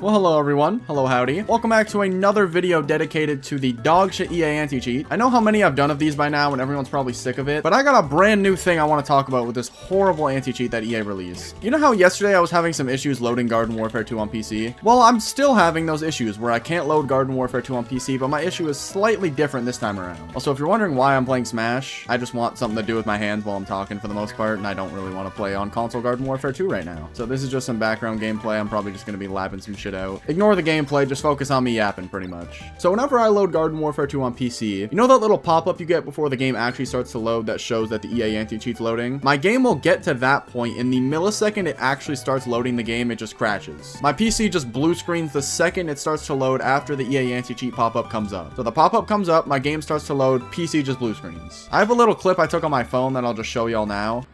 Well, hello everyone. Hello, howdy. Welcome back to another video dedicated to the dogshit EA anti-cheat. I know how many I've done of these by now and everyone's probably sick of it, but I got a brand new thing I want to talk about with this horrible anti-cheat that EA released. You know how yesterday I was having some issues loading Garden Warfare 2 on PC? Well, I'm still having those issues where I can't load Garden Warfare 2 on PC, but my issue is slightly different this time around. Also, if you're wondering why I'm playing Smash, I just want something to do with my hands while I'm talking for the most part, and I don't really want to play on console Garden Warfare 2 right now. So this is just some background gameplay. I'm probably just going to be lapping some shit out. Ignore the gameplay, just focus on me yapping pretty much. So whenever I load Garden Warfare 2 on PC, you know that little pop-up you get before the game actually starts to load that shows that the EA anti-cheat's loading? My game will get to that point, in the millisecond it actually starts loading the game, it just crashes. My PC just blue screens the second it starts to load after the EA anti-cheat pop-up comes up. So the pop-up comes up, my game starts to load, PC just blue screens. I have a little clip I took on my phone that I'll just show y'all now.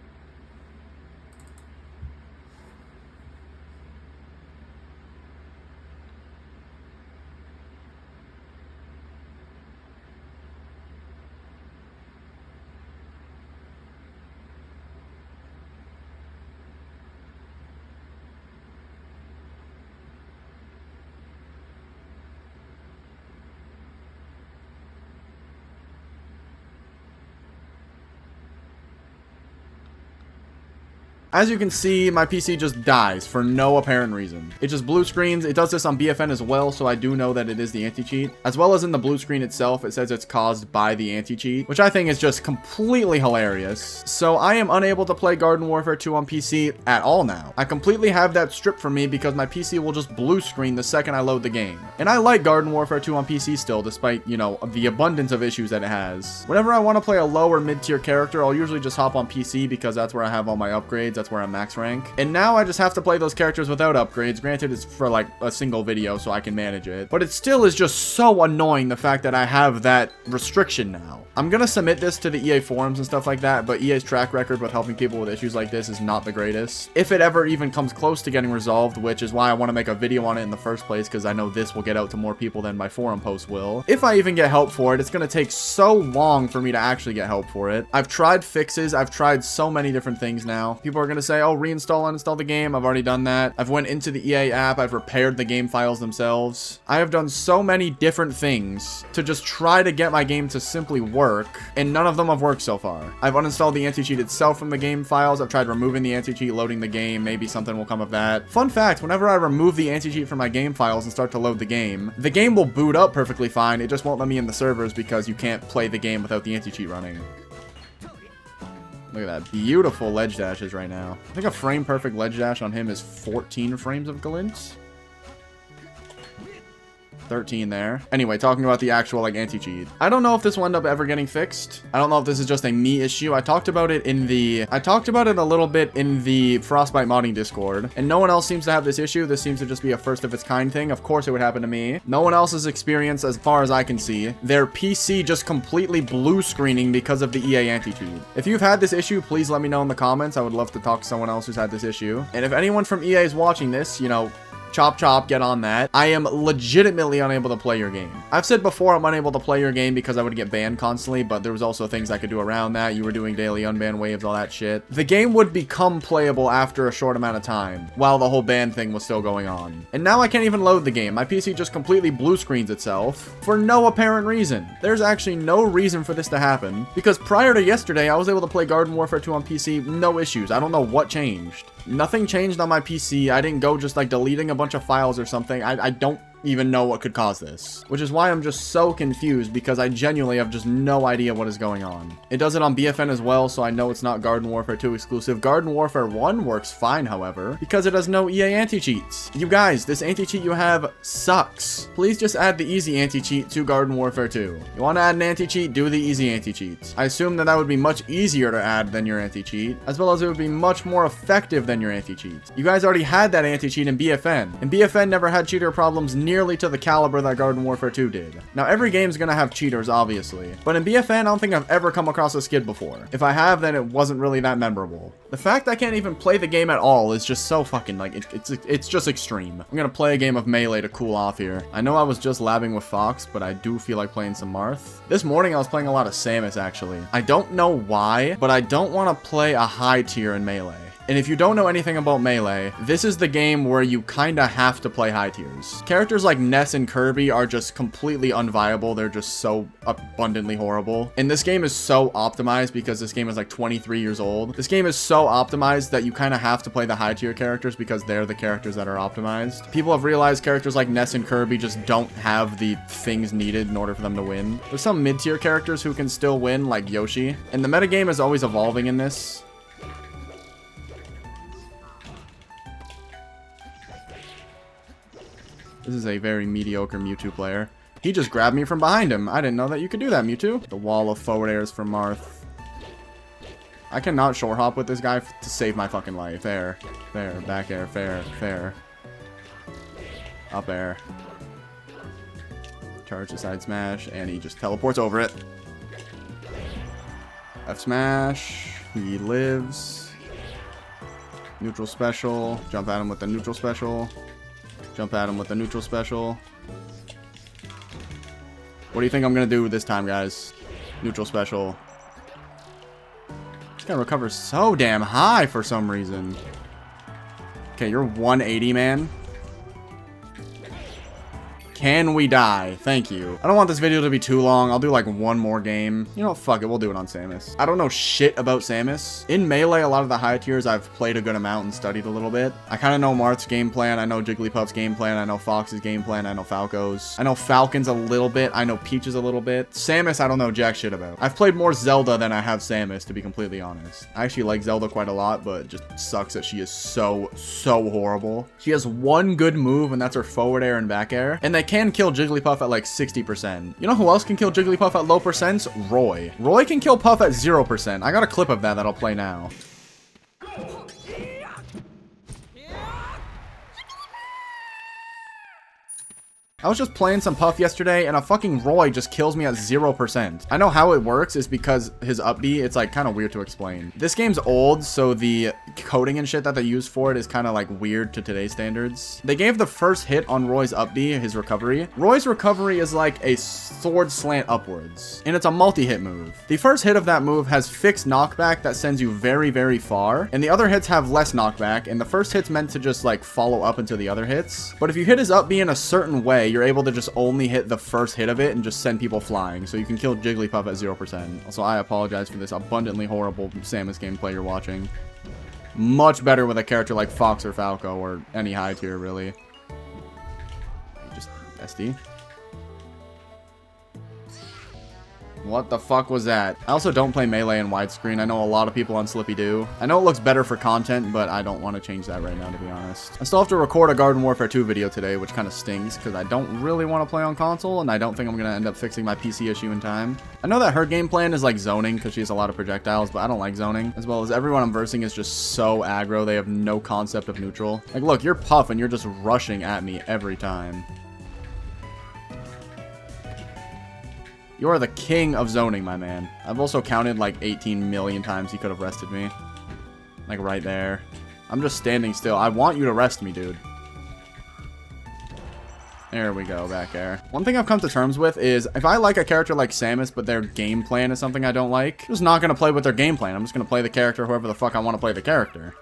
As you can see, my PC just dies for no apparent reason. It just blue screens. It does this on BFN as well, so I do know that it is the anti-cheat. As well as in the blue screen itself, it says it's caused by the anti-cheat, which I think is just completely hilarious. So I am unable to play Garden Warfare 2 on PC at all now. I completely have that stripped from me because my PC will just blue screen the second I load the game. And I like Garden Warfare 2 on PC still, despite, you know, the abundance of issues that it has. Whenever I want to play a low or mid-tier character, I'll usually just hop on PC because that's where I have all my upgrades. That's where I'm max rank. And now I just have to play those characters without upgrades. Granted, it's for like a single video, so I can manage it. But it still is just so annoying, the fact that I have that restriction now. I'm gonna submit this to the EA forums and stuff like that, but EA's track record with helping people with issues like this is not the greatest. If it ever even comes close to getting resolved, which is why I want to make a video on it in the first place, because I know this will get out to more people than my forum post will. If I even get help for it, it's gonna take so long for me to actually get help for it. I've tried fixes. I've tried so many different things now. People are gonna say, oh, reinstall, uninstall the game. I've already done that. I've went into the EA app. I've repaired the game files themselves. I have done so many different things to just try to get my game to simply work, and none of them have worked so far. I've uninstalled the anti-cheat itself from the game files. I've tried removing the anti-cheat, loading the game. Maybe something will come of that. Fun fact, whenever I remove the anti-cheat from my game files and start to load the game will boot up perfectly fine. It just won't let me in the servers because you can't play the game without the anti-cheat running. Look at that. Beautiful ledge dashes right now. I think a frame perfect ledge dash on him is 14 frames of glint. 13 there. Anyway, talking about the actual like anti-cheat. I don't know if this will end up ever getting fixed. I don't know if this is just a me issue. I talked about it a little bit in the Frostbite modding Discord, and no one else seems to have this issue. This seems to just be a first of its kind thing. Of course it would happen to me. No one else has experienced, as far as I can see, their PC just completely blue screening because of the EA anti-cheat. If you've had this issue, please let me know in the comments. I would love to talk to someone else who's had this issue. And if anyone from EA is watching this, you know, chop chop, get on that. I am legitimately unable to play your game. I've said before I'm unable to play your game because I would get banned constantly, but there was also things I could do around that. You were doing daily unban waves, all that shit. The game would become playable after a short amount of time while the whole ban thing was still going on. And now I can't even load the game. My PC just completely blue screens itself for no apparent reason. There's actually no reason for this to happen because prior to yesterday, I was able to play Garden Warfare 2 on PC, no issues. I don't know what changed. Nothing changed on my PC. I didn't go just like deleting a bunch of files or something. I don't even know what could cause this, which is why I'm just so confused because I genuinely have just no idea what is going on. It does it on BFN as well, so I know it's not Garden Warfare 2 exclusive. Garden Warfare 1 works fine, however, because it has no EA anti-cheats. You guys, this anti-cheat you have sucks. Please just add the easy anti-cheat to Garden Warfare 2. You want to add an anti-cheat, do the easy anti-cheats. I assume that would be much easier to add than your anti-cheat, as well as it would be much more effective than your anti-cheat. You guys already had that anti-cheat in BFN, and BFN never had cheater problems nearly to the caliber that Garden Warfare 2 did. Now, every game's gonna have cheaters, obviously, but in BFN, I don't think I've ever come across a skid before. If I have, then it wasn't really that memorable. The fact I can't even play the game at all is just so fucking, like, it's just extreme. I'm gonna play a game of Melee to cool off here. I know I was just labbing with Fox, but I do feel like playing some Marth. This morning, I was playing a lot of Samus, actually. I don't know why, but I don't want to play a high tier in Melee. And if you don't know anything about Melee, this is the game where you kinda have to play high tiers. Characters like Ness and Kirby are just completely unviable. They're just so abundantly horrible. And this game is so optimized because this game is like 23 years old. This game is so optimized that you kind of have to play the high tier characters because they're the characters that are optimized. People have realized characters like Ness and Kirby just don't have the things needed in order for them to win. There's some mid-tier characters who can still win, like Yoshi. And the metagame is always evolving in this. This is a very mediocre Mewtwo player. He just grabbed me from behind him. I didn't know that you could do that, Mewtwo. The wall of forward airs from Marth. I cannot short hop with this guy to save my fucking life. There. There. Back air. Fair. Fair. Up air. Charge the side smash. And he just teleports over it. F smash. He lives. Neutral special. Jump at him with the neutral special. Jump at him with the neutral special. What do you think I'm going to do this time, guys? Neutral special. This guy recovers so damn high for some reason. Okay, you're 180, man. Can we die? Thank you. I don't want this video to be too long. I'll do like one more game. You know, fuck it. We'll do it on Samus. I don't know shit about Samus. In Melee, a lot of the high tiers I've played a good amount and studied a little bit. I kind of know Marth's game plan. I know Jigglypuff's game plan. I know Fox's game plan. I know Falco's. I know Falcon's a little bit. I know Peach's a little bit. Samus, I don't know jack shit about. I've played more Zelda than I have Samus, to be completely honest. I actually like Zelda quite a lot, but it just sucks that she is so horrible. She has one good move, and that's her forward air and back air. And they can kill Jigglypuff at like 60%. You know who else can kill Jigglypuff at low percents? Roy. Roy can kill Puff at 0%. I got a clip of that I'll play now. I was just playing some Puff yesterday, and a fucking Roy just kills me at 0%. I know how it works is because his up B, it's like kind of weird to explain. This game's old, so the coding and shit that they use for it is kind of like weird to today's standards. They gave the first hit on Roy's up B, his recovery. Roy's recovery is like a sword slant upwards, and it's a multi-hit move. The first hit of that move has fixed knockback that sends you very far, and the other hits have less knockback, and the first hit's meant to just like follow up into the other hits. But if you hit his up B in a certain way, you're able to just only hit the first hit of it and just send people flying, so you can kill Jigglypuff at 0%. Also, I apologize for this abundantly horrible Samus gameplay you're watching. Much better with a character like Fox or Falco, or any high tier, really. Just SD. What the fuck was that? I also don't play Melee in widescreen. I know a lot of people on Slippy do. I know it looks better for content, but I don't want to change that right now, to be honest. I still have to record a Garden Warfare 2 video today, which kind of stings, because I don't really want to play on console, and I don't think I'm going to end up fixing my PC issue in time. I know that her game plan is like zoning, because she has a lot of projectiles, but I don't like zoning. As well as everyone I'm versing is just so aggro, they have no concept of neutral. Like, look, you're Puff, and you're just rushing at me every time. You are the king of zoning, my man. I've also counted like 18 million times he could have rested me. Like right there. I'm just standing still. I want you to rest me, dude. There we go, back air. One thing I've come to terms with is if I like a character like Samus, but their game plan is something I don't like, I'm just not going to play with their game plan. I'm just going to play the character whoever the fuck I want to play the character.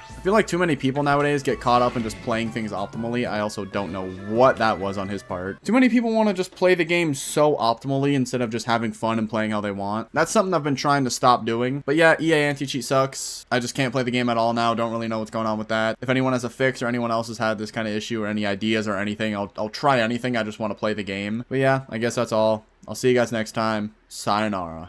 I feel like too many people nowadays get caught up in just playing things optimally. I also don't know what that was on his part. Too many people want to just play the game so optimally instead of just having fun and playing how they want. That's something I've been trying to stop doing. But yeah, EA anti-cheat sucks. I just can't play the game at all now. Don't really know what's going on with that. If anyone has a fix or anyone else has had this kind of issue or any ideas or anything, I'll try anything. I just want to play the game. But yeah, I guess that's all. I'll see you guys next time. Sayonara.